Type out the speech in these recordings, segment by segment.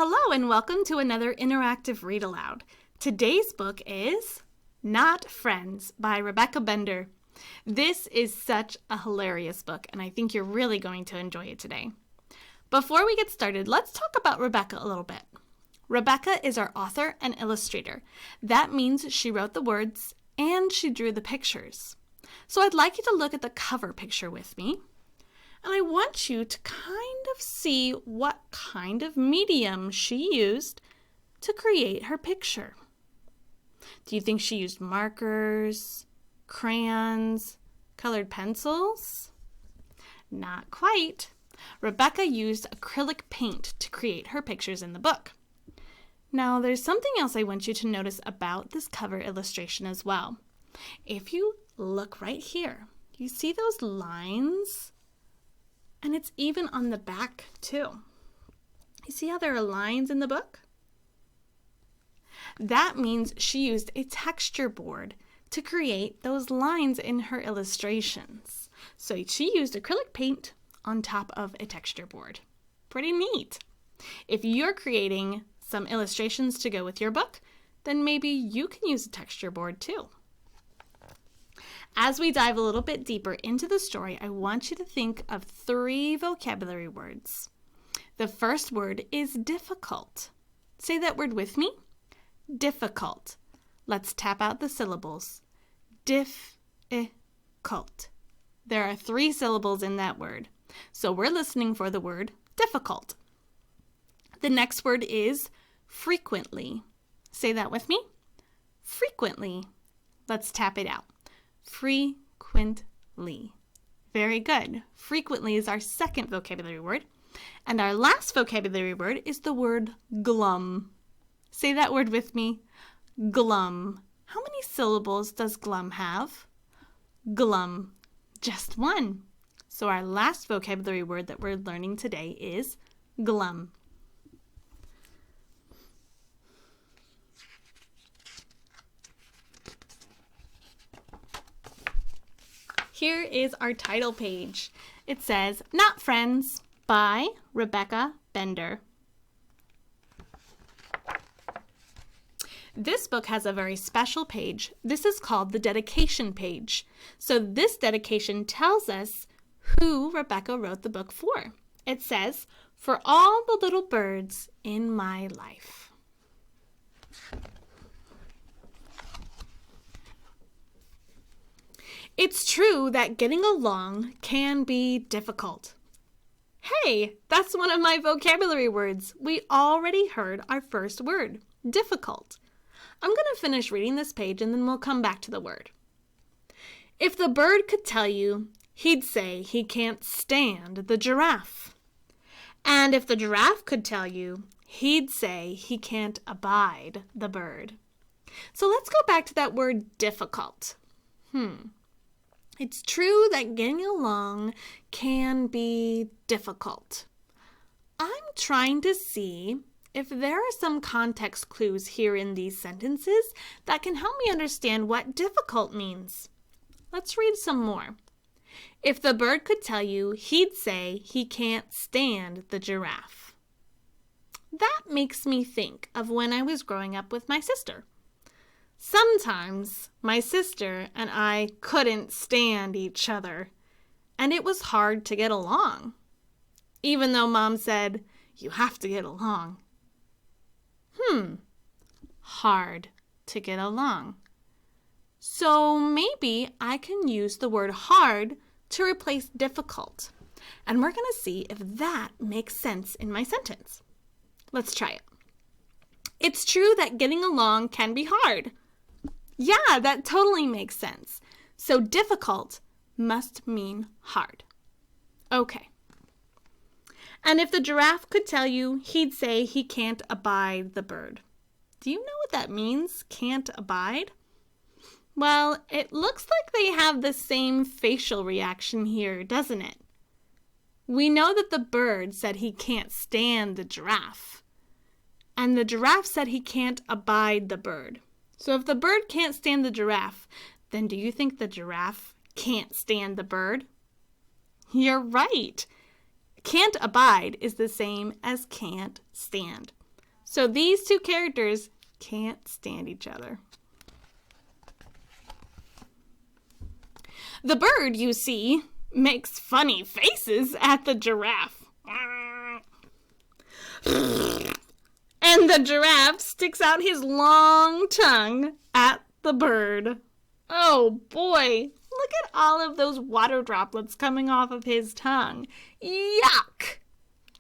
Hello and welcome to another interactive read aloud. Today's book is Not Friends by Rebecca Bender. This is such a hilarious book and I think you're really going to enjoy it today. Before we get started, let's talk about Rebecca a little bit. Rebecca is our author and illustrator. That means she wrote the words and she drew the pictures. So I'd like you to look at the cover picture with me. And I want you to kind of see what kind of medium she used to create her picture. Do you think she used markers, crayons, colored pencils? Not quite. Rebecca used acrylic paint to create her pictures in the book. Now, there's something else I want you to notice about this cover illustration as well. If you look right here, you see those lines? And it's even on the back too. You see how there are lines in the book? That means she used a texture board to create those lines in her illustrations. So she used acrylic paint on top of a texture board. Pretty neat. If you're creating some illustrations to go with your book, then maybe you can use a texture board too. As we dive a little bit deeper into the story, I want you to think of 3 vocabulary words. The first word is difficult. Say that word with me. Difficult. Let's tap out the syllables. Difficult. There are 3 syllables in that word. So we're listening for the word difficult. The next word is frequently. Say that with me. Frequently. Let's tap it out. Frequently. Very good. Frequently is our second vocabulary word. And our last vocabulary word is the word glum. Say that word with me. Glum. How many syllables does glum have? Glum. Just 1. So our last vocabulary word that we're learning today is glum. Here is our title page. It says, Not Friends by Rebecca Bender. This book has a very special page. This is called the dedication page. So this dedication tells us who Rebecca wrote the book for. It says, For all the little birds in my life. It's true that getting along can be difficult. Hey, that's one of my vocabulary words. We already heard our first word, difficult. I'm going to finish reading this page and then we'll come back to the word. If the bird could tell you, he'd say he can't stand the giraffe. And if the giraffe could tell you, he'd say he can't abide the bird. So let's go back to that word difficult. It's true that getting along can be difficult. I'm trying to see if there are some context clues here in these sentences that can help me understand what difficult means. Let's read some more. If the bird could tell you, he'd say he can't stand the giraffe. That makes me think of when I was growing up with my sister. Sometimes my sister and I couldn't stand each other, and it was hard to get along. Even though Mom said, you have to get along. Hard to get along. So maybe I can use the word hard to replace difficult, and we're going to see if that makes sense in my sentence. Let's try it. It's true that getting along can be hard. Yeah, that totally makes sense. So difficult must mean hard. Okay. And if the giraffe could tell you, he'd say he can't abide the bird. Do you know what that means, can't abide? Well, it looks like they have the same facial reaction here, doesn't it? We know that the bird said he can't stand the giraffe. And the giraffe said he can't abide the bird. So if the bird can't stand the giraffe, then do you think the giraffe can't stand the bird? You're right. Can't abide is the same as can't stand. So these two characters can't stand each other. The bird, you see, makes funny faces at the giraffe. And the giraffe sticks out his long tongue at the bird. Oh boy, look at all of those water droplets coming off of his tongue. Yuck!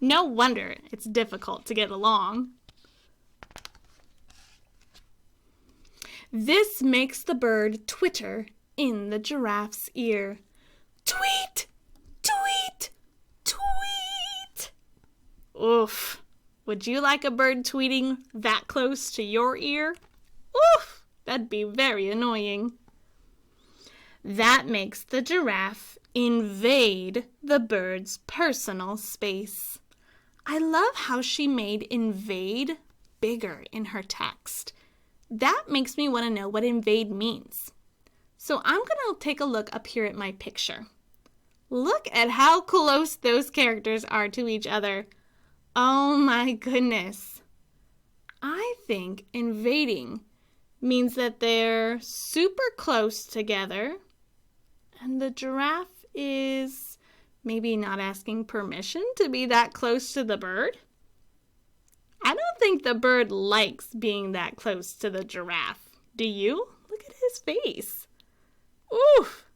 No wonder it's difficult to get along. This makes the bird twitter in the giraffe's ear. Tweet! Tweet! Tweet! Oof. Would you like a bird tweeting that close to your ear? Oof! That'd be very annoying. That makes the giraffe invade the bird's personal space. I love how she made invade bigger in her text. That makes me want to know what invade means. So I'm going to take a look up here at my picture. Look at how close those characters are to each other. Oh my goodness. I think invading means that they're super close together and the giraffe is maybe not asking permission to be that close to the bird. I don't think the bird likes being that close to the giraffe. Do you? Look at his face. Oof!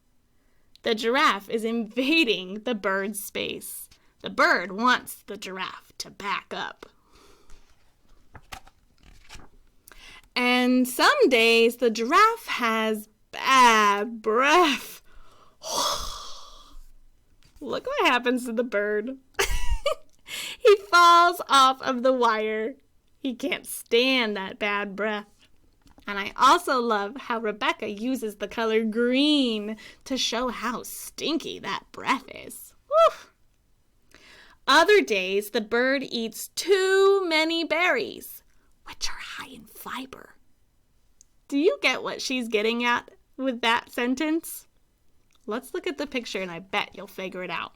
The giraffe is invading the bird's space. The bird wants the giraffe to back up. And some days the giraffe has bad breath. Look what happens to the bird. He falls off of the wire. He can't stand that bad breath. And I also love how Rebecca uses the color green to show how stinky that breath is. Woo! Other days, the bird eats too many berries, which are high in fiber. Do you get what she's getting at with that sentence? Let's look at the picture and I bet you'll figure it out.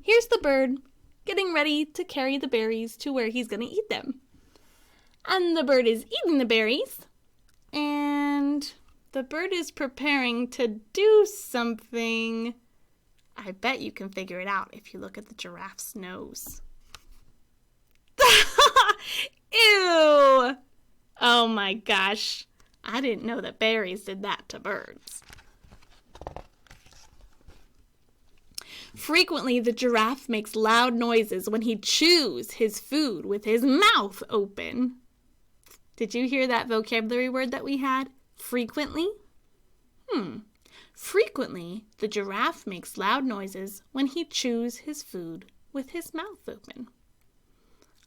Here's the bird getting ready to carry the berries to where he's going to eat them. And the bird is eating the berries. And the bird is preparing to do something. I bet you can figure it out if you look at the giraffe's nose. Ew! Oh my gosh. I didn't know that berries did that to birds. Frequently, the giraffe makes loud noises when he chews his food with his mouth open. Did you hear that vocabulary word that we had? Frequently? Frequently, the giraffe makes loud noises when he chews his food with his mouth open.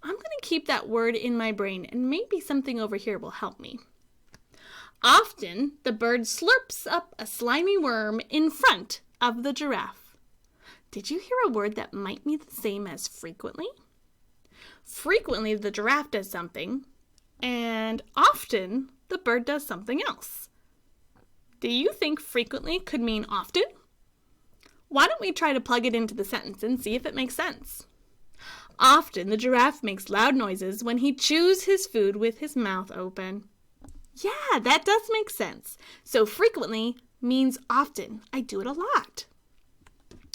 I'm going to keep that word in my brain and maybe something over here will help me. Often, the bird slurps up a slimy worm in front of the giraffe. Did you hear a word that might be the same as frequently? Frequently, the giraffe does something, and often, the bird does something else. Do you think frequently could mean often? Why don't we try to plug it into the sentence and see if it makes sense? Often, the giraffe makes loud noises when he chews his food with his mouth open. Yeah, that does make sense. So frequently means often. I do it a lot.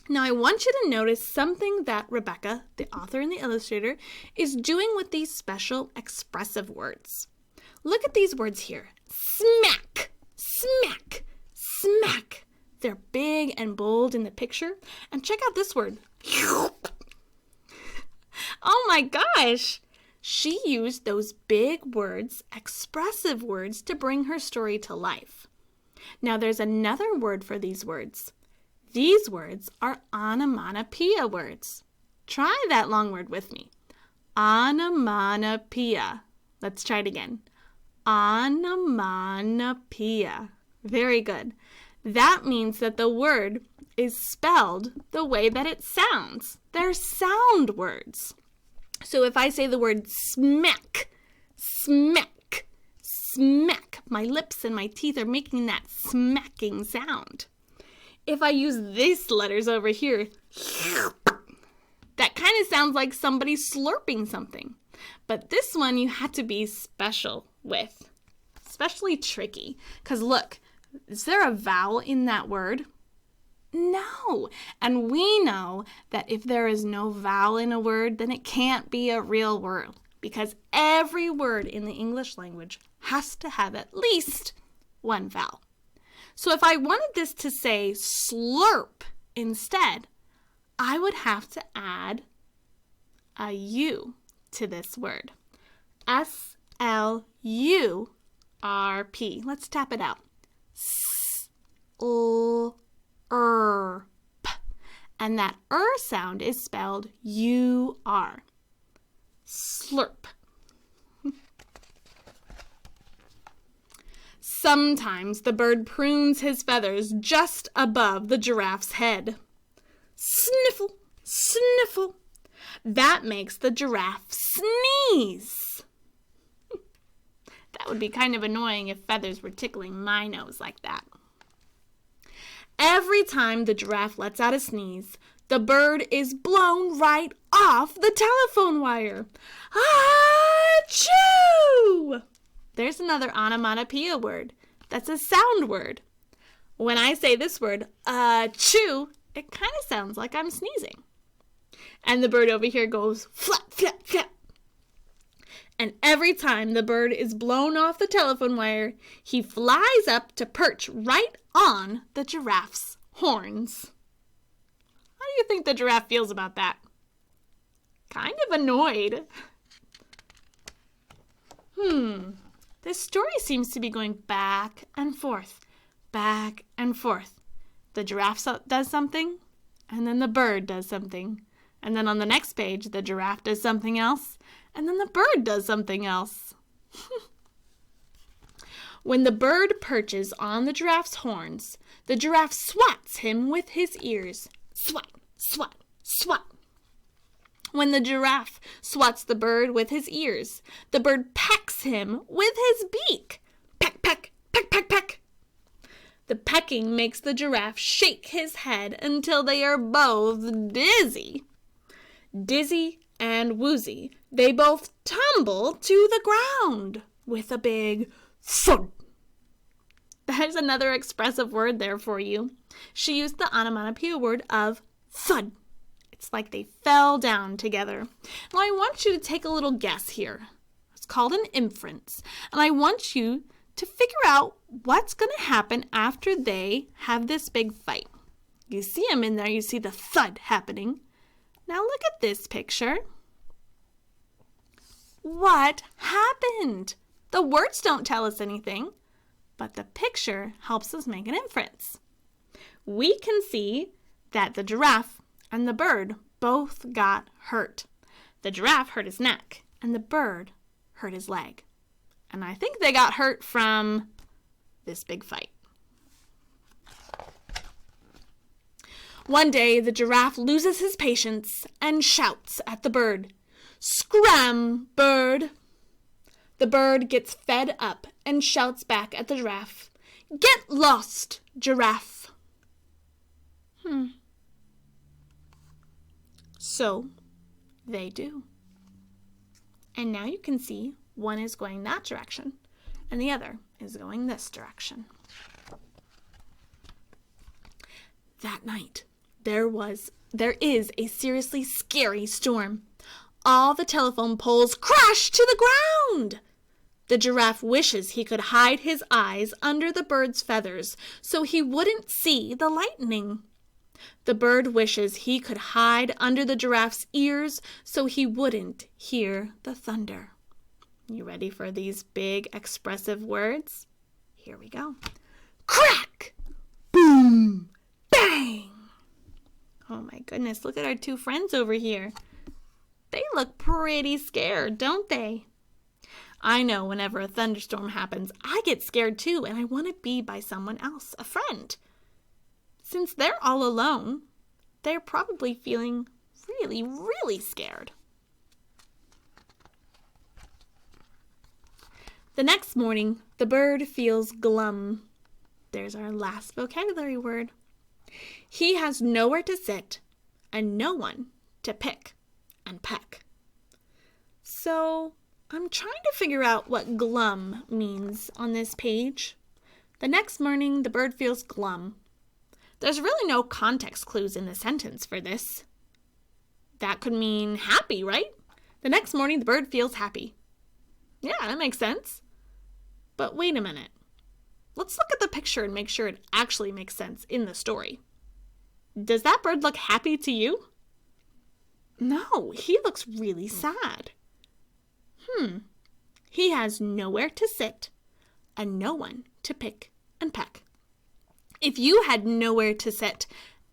Now, I want you to notice something that Rebecca, the author and the illustrator, is doing with these special expressive words. Look at these words here. Smack, smack, smack. They're big and bold in the picture. And check out this word. Oh my gosh. She used those big words, expressive words, to bring her story to life. Now, there's another word for these words. These words are onomatopoeia words. Try that long word with me. Onomatopoeia. Let's try it again. Onomatopoeia. Very good. That means that the word is spelled the way that it sounds. They're sound words. So if I say the word smack, smack, smack, my lips and my teeth are making that smacking sound. If I use these letters over here, that kind of sounds like somebody slurping something. But this one you had to be special with. Especially tricky. Because look, is there a vowel in that word? No. And we know that if there is no vowel in a word, then it can't be a real word. Because every word in the English language has to have at least one vowel. So if I wanted this to say slurp instead, I would have to add a U to this word. S-L-U-R-P. Let's tap it out. S-L-U-R-P. And that sound is spelled U-R. Slurp. Sometimes the bird prunes his feathers just above the giraffe's head. Sniffle, sniffle. That makes the giraffe sneeze. That would be kind of annoying if feathers were tickling my nose like that. Every time the giraffe lets out a sneeze, the bird is blown right off the telephone wire. Achoo! There's another onomatopoeia word. That's a sound word. When I say this word, achoo, it kind of sounds like I'm sneezing. And the bird over here goes flap, flap, flap. And every time the bird is blown off the telephone wire, he flies up to perch right on the giraffe's horns. How do you think the giraffe feels about that? Kind of annoyed. This story seems to be going back and forth, back and forth. The giraffe does something, and then the bird does something. And then on the next page, the giraffe does something else, and then the bird does something else. When the bird perches on the giraffe's horns, the giraffe swats him with his ears. Swat, swat, swat. When the giraffe swats the bird with his ears, the bird pecks him with his beak. Peck, peck, peck, peck, peck. The pecking makes the giraffe shake his head until they are both dizzy. Dizzy and woozy, they both tumble to the ground with a big thud. There's another expressive word there for you. She used the onomatopoeia word of thud. It's like they fell down together. Now I want you to take a little guess here. It's called an inference. And I want you to figure out what's going to happen after they have this big fight. You see them in there. You see the thud happening. Now look at this picture. What happened? The words don't tell us anything, but the picture helps us make an inference. We can see that the giraffe and the bird both got hurt. The giraffe hurt his neck, and the bird hurt his leg. And I think they got hurt from this big fight. One day, the giraffe loses his patience and shouts at the bird, "Scram, bird!" The bird gets fed up and shouts back at the giraffe, "Get lost, giraffe!" So they do. And now you can see one is going that direction and the other is going this direction. That night, there is a seriously scary storm. All the telephone poles crash to the ground. The giraffe wishes he could hide his eyes under the bird's feathers so he wouldn't see the lightning. The bird wishes he could hide under the giraffe's ears so he wouldn't hear the thunder. You ready for these big expressive words? Here we go. Crack! Boom! Bang! Oh my goodness, look at our two friends over here. They look pretty scared, don't they? I know whenever a thunderstorm happens, I get scared too, and I want to be by someone else, a friend. Since they're all alone, they're probably feeling really, really scared. The next morning, the bird feels glum. There's our last vocabulary word. He has nowhere to sit and no one to pick and peck. So I'm trying to figure out what glum means on this page. The next morning, the bird feels glum. There's really no context clues in the sentence for this. That could mean happy, right? The next morning, the bird feels happy. Yeah, that makes sense. But wait a minute. Let's look at the picture and make sure it actually makes sense in the story. Does that bird look happy to you? No, he looks really sad. He has nowhere to sit and no one to pick and peck. If you had nowhere to sit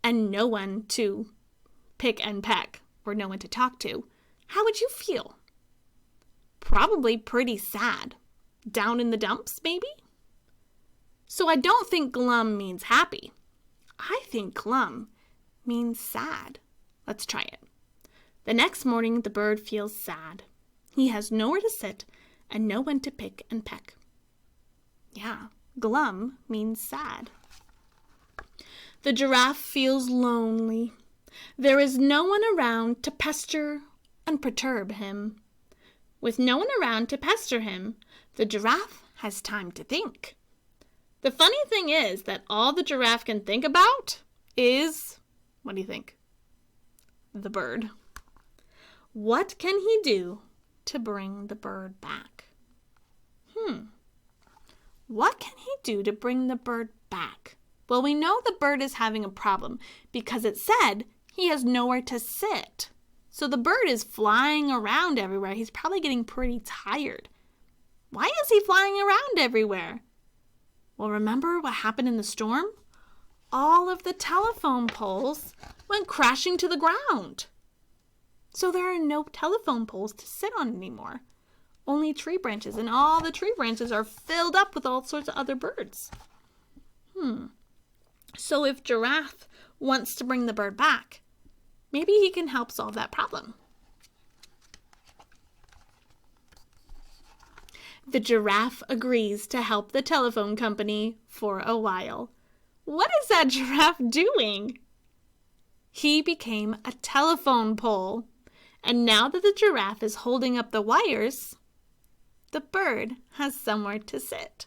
and no one to pick and peck, or no one to talk to, how would you feel? Probably pretty sad. Down in the dumps, maybe? So I don't think glum means happy. I think glum means sad. Let's try it. The next morning, the bird feels sad. He has nowhere to sit and no one to pick and peck. Yeah, glum means sad. The giraffe feels lonely. There is no one around to pester and perturb him. With no one around to pester him, the giraffe has time to think. The funny thing is that all the giraffe can think about is, what do you think? The bird. What can he do to bring the bird back? What can he do to bring the bird back? Well, we know the bird is having a problem because it said he has nowhere to sit. So the bird is flying around everywhere. He's probably getting pretty tired. Why is he flying around everywhere? Well, remember what happened in the storm? All of the telephone poles went crashing to the ground. So there are no telephone poles to sit on anymore. Only tree branches, and all the tree branches are filled up with all sorts of other birds. So if Giraffe wants to bring the bird back, maybe he can help solve that problem. The giraffe agrees to help the telephone company for a while. What is that giraffe doing? He became a telephone pole. And now that the giraffe is holding up the wires, the bird has somewhere to sit.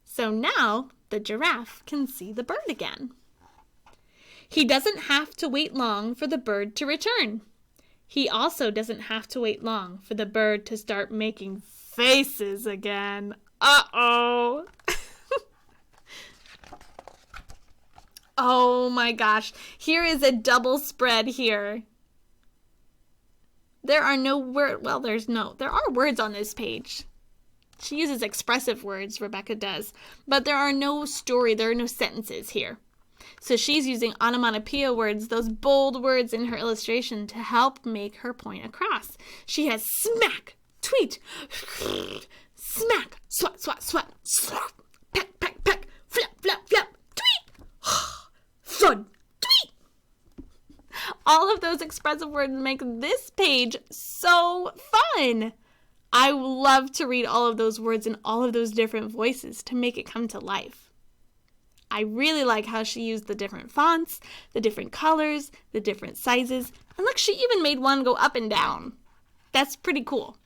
So now the giraffe can see the bird again. He doesn't have to wait long for the bird to return. He also doesn't have to wait long for the bird to start making faces again. Uh-oh. Oh my gosh. Here is a double spread here. There are no words. Well, there are words on this page. She uses expressive words, Rebecca does. But there are no sentences here. So she's using onomatopoeia words, those bold words in her illustration to help make her point across. She has smack, tweet, smack, swat, swat, swat, slap, peck, peck, peck, flap, flap, flap, tweet, thud, tweet. All of those expressive words make this page so fun. I love to read all of those words in all of those different voices to make it come to life. I really like how she used the different fonts, the different colors, the different sizes, and look, she even made one go up and down. That's pretty cool.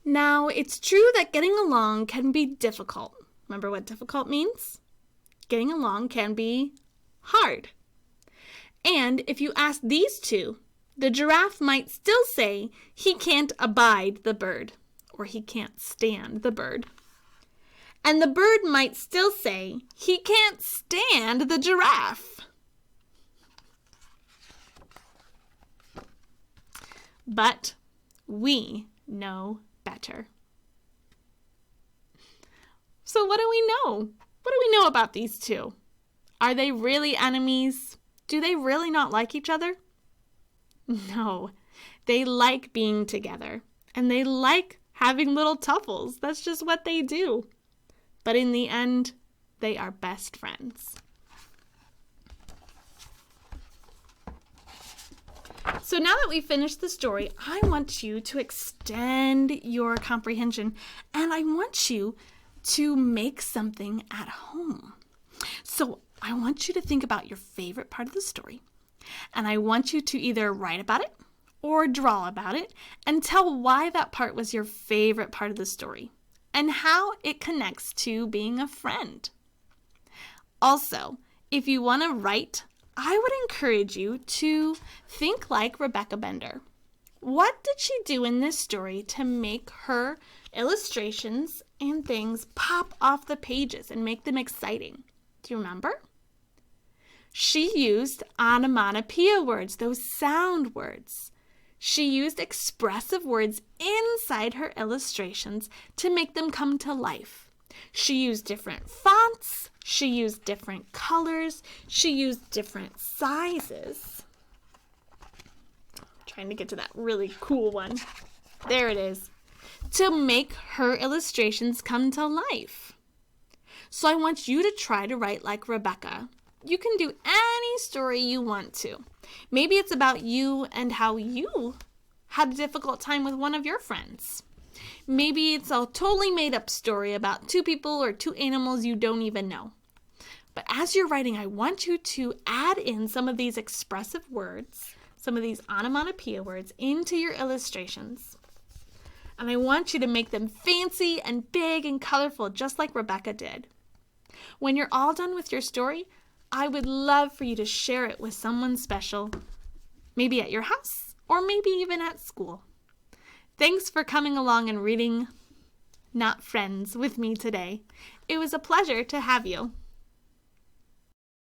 Now, it's true that getting along can be difficult. Remember what difficult means? Getting along can be hard. And if you ask these two, the giraffe might still say he can't abide the bird, or he can't stand the bird. And the bird might still say he can't stand the giraffe. But we know better. So what do we know? What do we know about these two? Are they really enemies? Do they really not like each other? No, they like being together, and they like having little tuffles. That's just what they do. But in the end, they are best friends. So now that we've finished the story, I want you to extend your comprehension, and I want you to make something at home. So I want you to think about your favorite part of the story, And I want you to either write about it or draw about it and tell why that part was your favorite part of the story and how it connects to being a friend. Also, if you want to write, I would encourage you to think like Rebecca Bender. What did she do in this story to make her illustrations and things pop off the pages and make them exciting? Do you remember? She used onomatopoeia words, those sound words. She used expressive words inside her illustrations to make them come to life. She used different fonts. She used different colors. She used different sizes. Trying to get to that really cool one. There it is. To make her illustrations come to life. So I want you to try to write like Rebecca. You can do any story you want to. Maybe it's about you and how you had a difficult time with one of your friends. Maybe it's a totally made up story about two people or two animals you don't even know. But as you're writing, I want you to add in some of these expressive words, some of these onomatopoeia words into your illustrations. And I want you to make them fancy and big and colorful, just like Rebecca did. When you're all done with your story, I would love for you to share it with someone special, maybe at your house or maybe even at school. Thanks for coming along and reading Not Friends with me today. It was a pleasure to have you.